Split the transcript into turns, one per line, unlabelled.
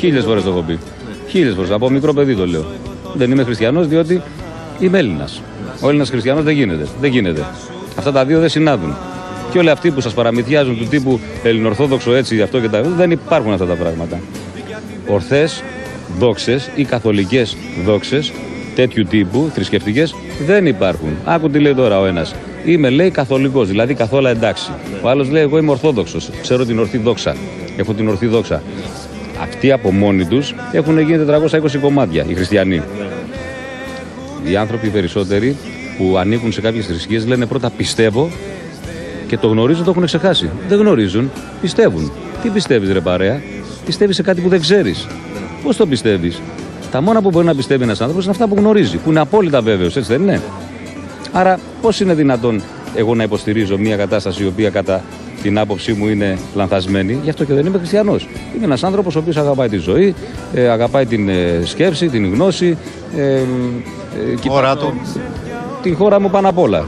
1000 φορές το έχω πει. 1000 φορές. Από μικρό παιδί το λέω. Δεν είμαι χριστιανός διότι είμαι Έλληνας. Ο Έλληνας χριστιανός δεν γίνεται. Δεν γίνεται. Αυτά τα δύο δεν συνάδουν. Και όλοι αυτοί που σας παραμυθιάζουν του τύπου ελληνορθόδοξο έτσι, αυτό και τα δεν υπάρχουν αυτά τα πράγματα. Ορθές δόξες ή καθολικές δόξες τέτοιου τύπου, θρησκευτικές, δεν υπάρχουν. Άκου τι λέει τώρα ο ένας. Είμαι, λέει, καθολικός, δηλαδή καθόλου εντάξει. Ο άλλος λέει, εγώ είμαι ορθόδοξος. Ξέρω την ορθή δόξα. Έχω την ορθή δόξα. Αυτοί από μόνοι τους έχουν γίνει 420 κομμάτια, οι χριστιανοί. Οι άνθρωποι περισσότεροι που ανήκουν σε κάποιες θρησκείες λένε πρώτα πιστεύω και το γνωρίζουν, το έχουν ξεχάσει. Δεν γνωρίζουν, πιστεύουν. Τι πιστεύεις, ρε παρέα? Πιστεύεις σε κάτι που δεν ξέρεις. Πώς το πιστεύεις? Τα μόνα που μπορεί να πιστεύει ένας άνθρωπος είναι αυτά που γνωρίζει, που είναι απόλυτα βέβαιος, έτσι δεν είναι? Άρα, πώς είναι δυνατόν εγώ να υποστηρίζω μια κατάσταση η οποία κατά την άποψή μου είναι λανθασμένη? Γι' αυτό και δεν είμαι χριστιανός. Είμαι ένας άνθρωπος ο οποίος αγαπάει τη ζωή, αγαπάει την σκέψη, την γνώση, την χώρα μου πάνω απ' όλα.